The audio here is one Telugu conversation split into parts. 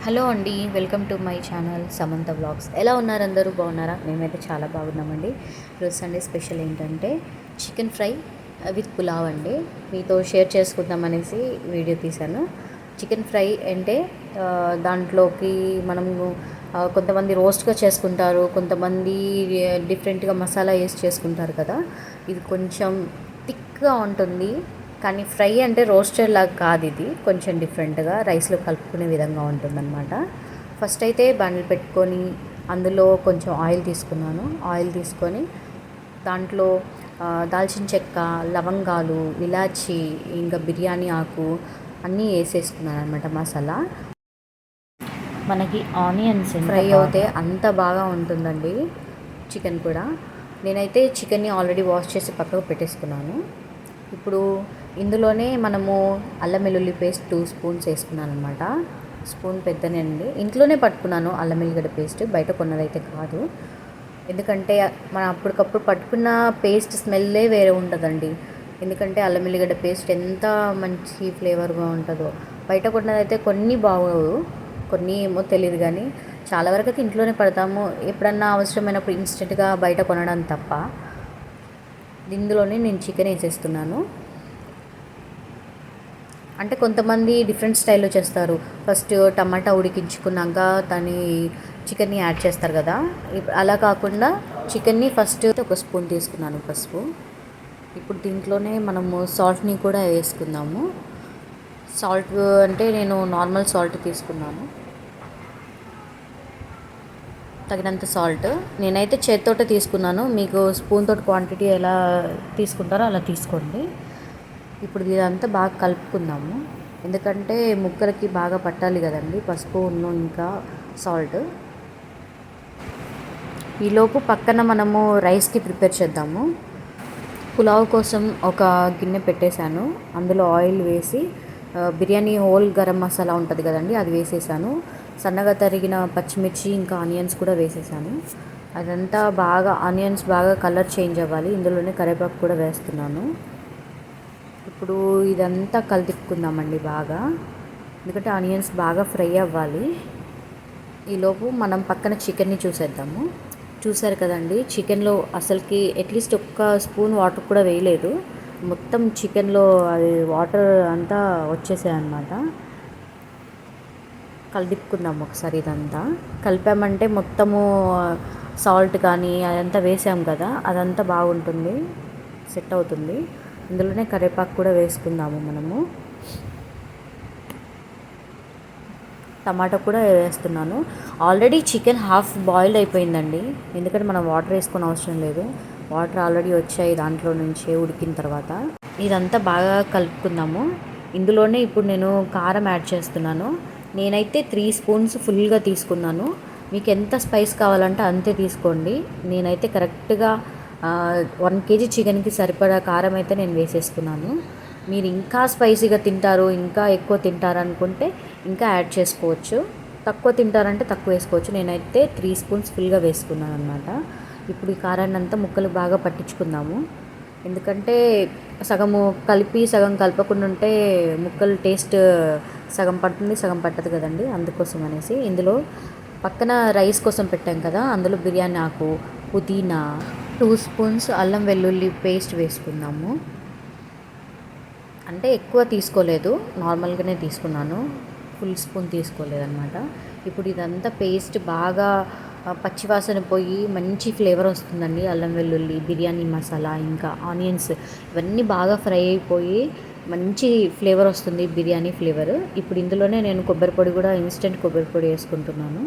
హలో అండి, welcome to my channel Samantha vlogs. ఎలా ఉన్నారు? అందరూ బాగున్నారా? మేమైతే చాలా బాగున్నామండి. ఈరోజు సండే స్పెషల్ ఏంటంటే చికెన్ ఫ్రై విత్ పులావ్ అండి. మీతో షేర్ చేసుకుందాం అనేసి వీడియో తీశాను. చికెన్ ఫ్రై అంటే దాంట్లోకి మనము కొంతమంది రోస్ట్గా చేసుకుంటారు, కొంతమంది డిఫరెంట్గా మసాలా వేసి చేసుకుంటారు కదా. ఇది కొంచెం థిక్గా ఉంటుంది, కానీ ఫ్రై అంటే రోస్టెడ్ లాగా కాదు, ఇది కొంచెం డిఫరెంట్గా రైస్లో కలుపుకునే విధంగా ఉంటుందన్నమాట. ఫస్ట్ అయితే బండ్లు పెట్టుకొని అందులో కొంచెం ఆయిల్ తీసుకున్నాను. ఆయిల్ తీసుకొని దాంట్లో దాల్చిన చెక్క, లవంగాలు, ఇలాచి, ఇంకా బిర్యానీ ఆకు అన్నీ వేసేసుకున్నాను అనమాట. మసాలా మనకి ఆనియన్స్ ఫ్రై అవుతే అంత బాగా ఉంటుందండి చికెన్ కూడా. నేనైతే చికెన్ని ఆల్రెడీ వాష్ చేసి పక్కకు పెట్టేసుకున్నాను. ఇప్పుడు ఇందులోనే మనము అల్లం వెల్లుల్లి పేస్ట్ 2 స్పూన్స్ వేసుకున్నాను అనమాట. స్పూన్ పెద్దనే అండి. ఇంట్లోనే పట్టుకున్నాను అల్లం వెల్లిగడ్డ పేస్ట్, బయట కొన్నదైతే కాదు. ఎందుకంటే మనం అప్పటికప్పుడు పట్టుకున్న పేస్ట్ స్మెల్లే వేరే ఉంటుందండి. ఎందుకంటే అల్లం వెల్లిగడ్డ పేస్ట్ ఎంత మంచి ఫ్లేవర్గా ఉంటుందో. బయట కొన్నదైతే కొన్ని బాగోవు, కొన్ని ఏమో తెలియదు, కానీ చాలా వరకు అయితే ఇంట్లోనే పడతాము. ఎప్పుడన్నా అవసరమైనప్పుడు ఇన్స్టెంట్గా బయట కొనడం తప్ప. ఇందులోనే నేను చికెన్ వేసేస్తున్నాను. అంటే కొంతమంది డిఫరెంట్ స్టైల్లో చేస్తారు. ఫస్ట్ టమాటా ఉడికించుకున్నాక దాన్ని చికెన్ని యాడ్ చేస్తారు కదా. అలా కాకుండా చికెన్ని ఫస్ట్ ఒక స్పూన్ తీసుకున్నాను పసుపు. ఇప్పుడు దీంట్లోనే మనము సాల్ట్ని కూడా వేసుకుందాము. సాల్ట్ అంటే నేను నార్మల్ సాల్ట్ తీసుకున్నాను, తగినంత సాల్ట్. నేనైతే చేతితోటే తీసుకున్నాను, మీకు స్పూన్ తోటి క్వాంటిటీ ఎలా తీసుకుంటారో అలా తీసుకోండి. ఇప్పుడు ఇదంతా బాగా కలుపుకుందాము, ఎందుకంటే ముక్కలకి బాగా పట్టాలి కదండి పసుపు ఇంకా సాల్ట్. ఈలోపు పక్కన మనము రైస్కి ప్రిపేర్ చేద్దాము. పులావ్ కోసం ఒక గిన్నె పెట్టేశాను. అందులో ఆయిల్ వేసి బిర్యానీ హోల్ గరం మసాలా ఉంటుంది కదండి, అది వేసేసాను. సన్నగా తరిగిన పచ్చిమిర్చి ఇంకా ఆనియన్స్ కూడా వేసేసాను. అదంతా బాగా ఆనియన్స్ బాగా కలర్ చేంజ్ అవ్వాలి. ఇందులోనే కరివేపాకు కూడా వేస్తున్నాను. ఇప్పుడు ఇదంతా కలిపుకుందామండి బాగా, ఎందుకంటే ఆనియన్స్ బాగా ఫ్రై అవ్వాలి. ఈలోపు మనం పక్కన చికెన్ని చూసేద్దాము. చూసారు కదండి, చికెన్లో అసలుకి అట్లీస్ట్ ఒక్క స్పూన్ వాటర్ కూడా వేయలేదు. మొత్తం చికెన్లో అది వాటర్ అంతా వచ్చేసాయి అన్నమాట. కలిపుకుందాం ఒకసారి. ఇదంతా కలిపామంటే మొత్తము సాల్ట్ కానీ అదంతా వేసాం కదా, అదంతా బాగుంటుంది, సెట్ అవుతుంది. ఇందులోనే కరివేపాకు కూడా వేసుకుందాము మనము. టమాటా కూడా వేస్తున్నాను. ఆల్రెడీ చికెన్ హాఫ్ బాయిల్డ్ అయిపోయిందండి, ఎందుకంటే మనం వాటర్ వేసుకొని అవసరం లేదు. వాటర్ ఆల్రెడీ వచ్చాయి దాంట్లో నుంచి ఉడికిన తర్వాత. ఇదంతా బాగా కలుపుకుందాము. ఇందులోనే ఇప్పుడు నేను కారం యాడ్ చేస్తున్నాను. నేనైతే 3 స్పూన్స్ ఫుల్గా తీసుకున్నాను. మీకు ఎంత స్పైస్ కావాలంటే అంతే తీసుకోండి. నేనైతే కరెక్ట్గా 1 కేజీ చికెన్కి సరిపడా కారం అయితే నేను వేసేసుకున్నాను. మీరు ఇంకా స్పైసీగా తింటారు, ఇంకా ఎక్కువ తింటారు అనుకుంటే ఇంకా యాడ్ చేసుకోవచ్చు. తక్కువ తింటారంటే తక్కువ వేసుకోవచ్చు. నేనైతే 3 స్పూన్స్ ఫుల్గా వేసుకున్నాను అనమాట. ఇప్పుడు ఈ కారాన్ని అంతా ముక్కలు బాగా పట్టించుకుందాము. ఎందుకంటే సగము కలిపి సగం కలపకుండా ఉంటే ముక్కలు టేస్ట్ సగం పడుతుంది, సగం పట్టదు కదండి. అందుకోసం అనేసి ఇందులో పక్కన రైస్ కోసం పెట్టాం కదా, అందులో బిర్యానీ ఆకు, పుదీనా, 2 స్పూన్స్ అల్లం వెల్లుల్లి పేస్ట్ వేసుకుందాము. అంటే ఎక్కువ తీసుకోలేదు, నార్మల్గానే తీసుకున్నాను, ఫుల్ స్పూన్ తీసుకోలేదన్నమాట. ఇప్పుడు ఇదంతా పేస్ట్ బాగా పచ్చివాసన పోయి మంచి ఫ్లేవర్ వస్తుందండి. అల్లం వెల్లుల్లి, బిర్యానీ మసాలా, ఇంకా ఆనియన్స్ ఇవన్నీ బాగా ఫ్రై అయిపోయి మంచి ఫ్లేవర్ వస్తుంది, బిర్యానీ ఫ్లేవర్. ఇప్పుడు ఇందులోనే నేను కొబ్బరి పొడి కూడా, ఇన్స్టెంట్ కొబ్బరి పొడి వేసుకుంటున్నాను.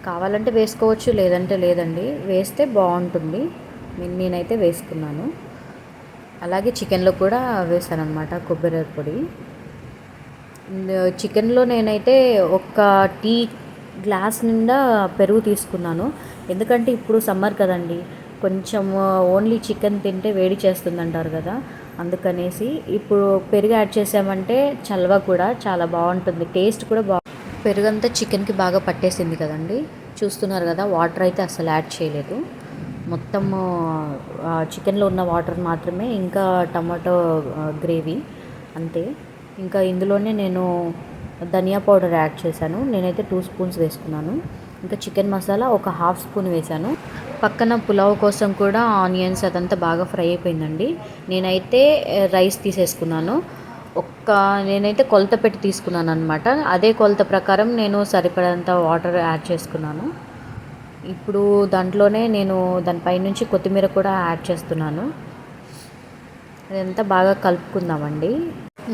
కావాలంటే వేసుకోవచ్చు, లేదంటే లేదండి. వేస్తే బాగుంటుంది. నేనైతే వేసుకున్నాను. అలాగే చికెన్లో కూడా వేసాను అనమాట కొబ్బరి పొడి. చికెన్లో నేనైతే ఒక టీ గ్లాస్ నిండా పెరుగు తీసుకున్నాను. ఎందుకంటే ఇప్పుడు సమ్మర్ కదండి, కొంచెం ఓన్లీ చికెన్ తింటే వేడి చేస్తుంది అంటారు కదా, అందుకనేసి ఇప్పుడు పెరుగు యాడ్ చేసామంటే చల్వ కూడా చాలా బాగుంటుంది, టేస్ట్ కూడా పెరుగంతా చికెన్కి బాగా పట్టేసింది కదండి. చూస్తున్నారు కదా, వాటర్ అయితే అసలు యాడ్ చేయలేదు. మొత్తము చికెన్లో ఉన్న వాటర్ మాత్రమే, ఇంకా టమాటో గ్రేవీ అంతే. ఇంకా ఇందులోనే నేను ధనియా పౌడర్ యాడ్ చేశాను. నేనైతే 2 స్పూన్స్ వేసుకున్నాను. ఇంకా చికెన్ మసాలా ఒక హాఫ్ స్పూన్ వేశాను. పక్కన పులావ్ కోసం కూడా ఆనియన్స్ అదంతా బాగా ఫ్రై అయిపోయిందండి. నేనైతే రైస్ తీసేసుకున్నాను. నేనైతే కొలత పెట్టి తీసుకున్నాను అనమాట. అదే కొలత ప్రకారం నేను సరిపడంత వాటర్ యాడ్ చేసుకున్నాను. ఇప్పుడు దాంట్లోనే నేను దానిపైనుంచి కొత్తిమీర కూడా యాడ్ చేస్తున్నాను. అదంతా బాగా కలుపుకుందామండి.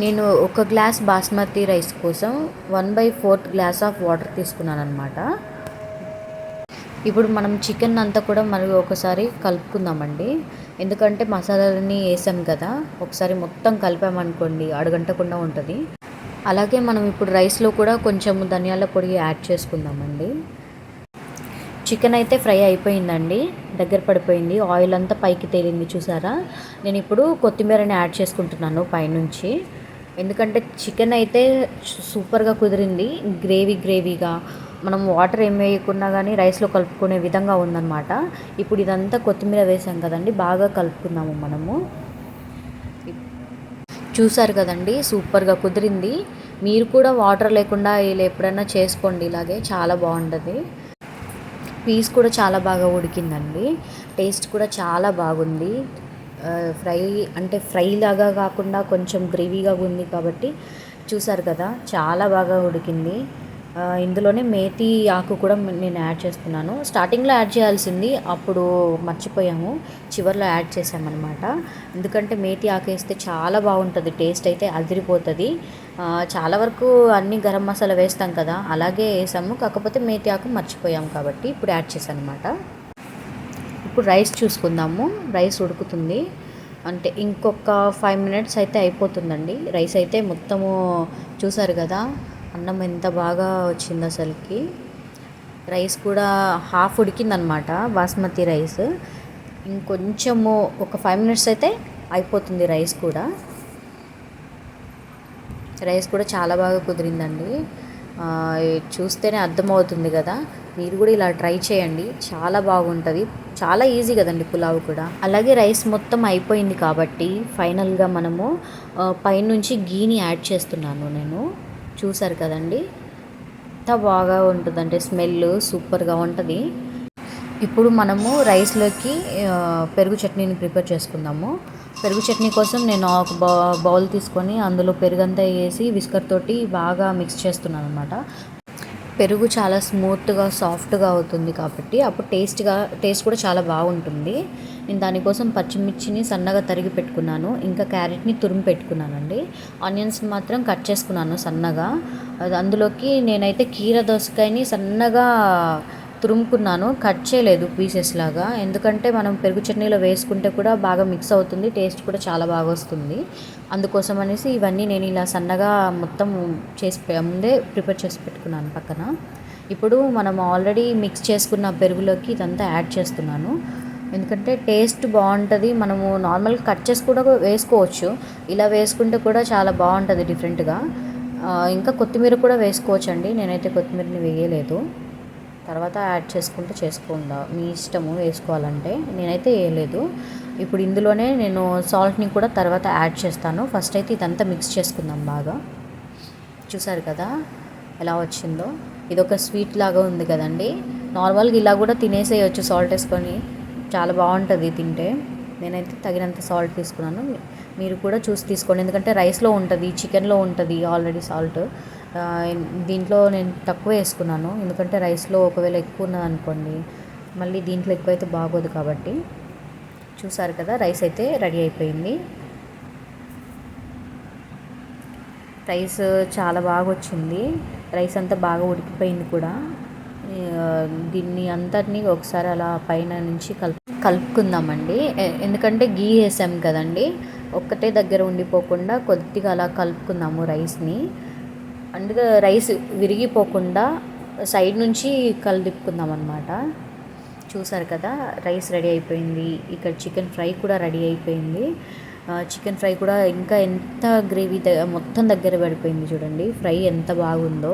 నేను ఒక గ్లాస్ బాస్మతి రైస్ కోసం 1/4 గ్లాస్ ఆఫ్ వాటర్ తీసుకున్నాను అనమాట. ఇప్పుడు మనం చికెన్ అంతా కూడా మరి ఒకసారి కలుపుకుందామండి. ఎందుకంటే మసాలాలన్నీ వేసాం కదా, ఒకసారి మొత్తం కలిపామనుకోండి అడుగంటకుండా ఉంటుంది. అలాగే మనం ఇప్పుడు రైస్లో కూడా కొంచెం ధనియాల పొడి యాడ్ చేసుకుందామండి. చికెన్ అయితే ఫ్రై అయిపోయిందండి, దగ్గర పడిపోయింది, ఆయిల్ అంతా పైకి తేలింది చూసారా. నేను ఇప్పుడు కొత్తిమీరని యాడ్ చేసుకుంటున్నాను పైనుంచి. ఎందుకంటే చికెన్ అయితే సూపర్గా కుదిరింది, గ్రేవీగా. మనం వాటర్ ఏం వేయకున్నా కానీ రైస్లో కలుపుకునే విధంగా ఉందన్నమాట. ఇప్పుడు ఇదంతా కొత్తిమీర వేసాం కదండి, బాగా కలుపుకుందాము మనము. చూసారు కదండి, సూపర్గా కుదిరింది. మీరు కూడా వాటర్ లేకుండా ఇలా ఎప్పుడైనా చేసుకోండి, ఇలాగే చాలా బాగుంటుంది. పీస్ కూడా చాలా బాగా ఉడికిందండి, టేస్ట్ కూడా చాలా బాగుంది. ఫ్రై అంటే ఫ్రై లాగా కాకుండా కొంచెం గ్రేవీగా ఉంది కాబట్టి చూసారు కదా, చాలా బాగా ఉడికింది. ఇందులోనే మేతి ఆకు కూడా నేను యాడ్ చేస్తున్నాను. స్టార్టింగ్లో యాడ్ చేయాల్సింది, అప్పుడు మర్చిపోయాము, చివరిలో యాడ్ చేసామన్నమాట. ఎందుకంటే మేతి ఆకు వేస్తే చాలా బాగుంటుంది, టేస్ట్ అయితే అదిరిపోతుంది. చాలా వరకు అన్ని గరం మసాలా వేస్తాం కదా, అలాగే వేసాము, కాకపోతే మేతి ఆకు మర్చిపోయాము కాబట్టి ఇప్పుడు యాడ్ చేశాను అనమాట. ఇప్పుడు రైస్ చూసుకుందాము. రైస్ ఉడుకుతుంది అంటే ఇంకొక 5 మినిట్స్ అయితే అయిపోతుందండి. రైస్ అయితే మొత్తము చూసారు కదా, అన్నం ఎంత బాగా వచ్చింది అసలుకి. రైస్ కూడా హాఫ్ ఉడికిందనమాట బాస్మతి రైస్. ఇంకొంచెము ఒక 5 మినిట్స్ అయితే అయిపోతుంది రైస్ కూడా. రైస్ కూడా చాలా బాగా కుదిరిందండి, చూస్తేనే అర్థమవుతుంది కదా. మీరు కూడా ఇలా ట్రై చేయండి, చాలా బాగుంటుంది, చాలా ఈజీ కదండి పులావ్ కూడా. అలాగే రైస్ మొత్తం అయిపోయింది కాబట్టి ఫైనల్గా మనము పైనుంచి గీని యాడ్ చేస్తున్నాను నేను. చూసారు కదండి, ఎంత బాగా ఉంటుందంటే స్మెల్ సూపర్గా ఉంటుంది. ఇప్పుడు మనము రైస్లోకి పెరుగు చట్నీని ప్రిపేర్ చేసుకుందాము. పెరుగు చట్నీ కోసం నేను ఒక బౌల్ తీసుకొని అందులో పెరుగంతా వేసి విస్కర్ తోటి బాగా మిక్స్ చేస్తున్నాను అనమాట. పెరుగు చాలా స్మూత్గా సాఫ్ట్గా అవుతుంది కాబట్టి అప్పుడు టేస్ట్ కూడా చాలా బాగుంటుంది. నేను దానికోసం పచ్చిమిర్చిని సన్నగా తరిగి పెట్టుకున్నాను, ఇంకా క్యారెట్ని తురిమి పెట్టుకున్నానండి. ఆనియన్స్ మాత్రం కట్ చేసుకున్నాను సన్నగా. అందులోకి నేనైతే కీర దోసకాయని సన్నగా తురుముకున్నాను, కట్ చేయలేదు పీసెస్ లాగా. ఎందుకంటే మనం పెరుగు చట్నీలో వేసుకుంటే కూడా బాగా మిక్స్ అవుతుంది, టేస్ట్ కూడా చాలా బాగా వస్తుంది. అందుకోసం అనేసి ఇవన్నీ నేను ఇలా సన్నగా మొత్తం ముందే ప్రిపేర్ చేసి పెట్టుకున్నాను పక్కన. ఇప్పుడు మనం ఆల్రెడీ మిక్స్ చేసుకున్న పెరుగులోకి ఇదంతా యాడ్ చేస్తున్నాను. ఎందుకంటే టేస్ట్ బాగుంటుంది. మనము నార్మల్గా కట్ చేసి కూడా వేసుకోవచ్చు, ఇలా వేసుకుంటే కూడా చాలా బాగుంటుంది డిఫరెంట్గా. ఇంకా కొత్తిమీర కూడా వేసుకోవచ్చు అండి, నేనైతే కొత్తిమీరని వేయలేదు. తర్వాత యాడ్ చేసుకోండి, మీ ఇష్టము వేసుకోవాలంటే, నేనైతే వేయలేదు. ఇప్పుడు ఇందులోనే నేను సాల్ట్ని కూడా తర్వాత యాడ్ చేస్తాను. ఫస్ట్ అయితే ఇదంతా మిక్స్ చేసుకుందాం బాగా. చూసారు కదా ఎలా వచ్చిందో, ఇదొక స్వీట్ లాగా ఉంది కదండి. నార్మల్గా ఇలా కూడా తినేసేయచ్చు సాల్ట్ వేసుకొని, చాలా బాగుంటుంది తింటే. నేనైతే తగినంత సాల్ట్ తీసుకున్నాను, మీరు కూడా చూసి తీసుకోండి. ఎందుకంటే రైస్లో ఉంటుంది, చికెన్లో ఉంటుంది ఆల్రెడీ సాల్ట్. దీంట్లో నేను తక్కువ వేసుకున్నాను, ఎందుకంటే రైస్లో ఒకవేళ ఎక్కువ ఉన్నదనుకోండి మళ్ళీ దీంట్లో ఎక్కువైతే బాగోదు కాబట్టి. చూసారు కదా, రైస్ అయితే రెడీ అయిపోయింది. రైస్ చాలా బాగా వచ్చింది, రైస్ అంతా బాగా ఉడికిపోయింది కూడా. దీన్ని అంతటినీ ఒకసారి అలా పైన నుంచి కలుపుకుందామండి. ఎందుకంటే గీ వేసాం కదండి, ఒక్కటే దగ్గర ఉండిపోకుండా కొద్దిగా అలా కలుపుకుందాము రైస్ని. అందుకే రైస్ విరిగిపోకుండా సైడ్ నుంచి కలిదిప్పుకుందాం అన్నమాట. చూసారు కదా, రైస్ రెడీ అయిపోయింది. ఇక్కడ చికెన్ ఫ్రై కూడా రెడీ అయిపోయింది. చికెన్ ఫ్రై కూడా ఇంకా ఎంత గ్రేవీ మొత్తం దగ్గర పడిపోయింది చూడండి. ఫ్రై ఎంత బాగుందో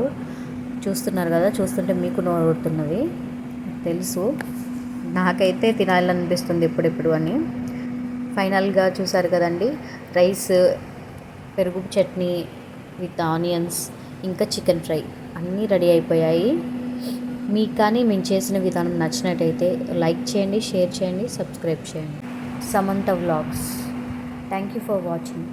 చూస్తున్నారు కదా, చూస్తుంటే మీకు నోరుతున్నది తెలుసు, నాకైతే తినాలనిపిస్తుంది ఎప్పుడెప్పుడు అని. ఫైనల్గా చూసారు కదండి, రైస్, పెరుగు చట్నీ, విత్ ఆనియన్స్ ఇంకా చికెన్ ఫ్రై అన్నీ రెడీ అయిపోయాయి. మీకు కానీ మేము చేసిన విధానం నచ్చినట్టయితే లైక్ చేయండి, షేర్ చేయండి, సబ్స్క్రైబ్ చేయండి. Samantha vlogs. Thank you for watching.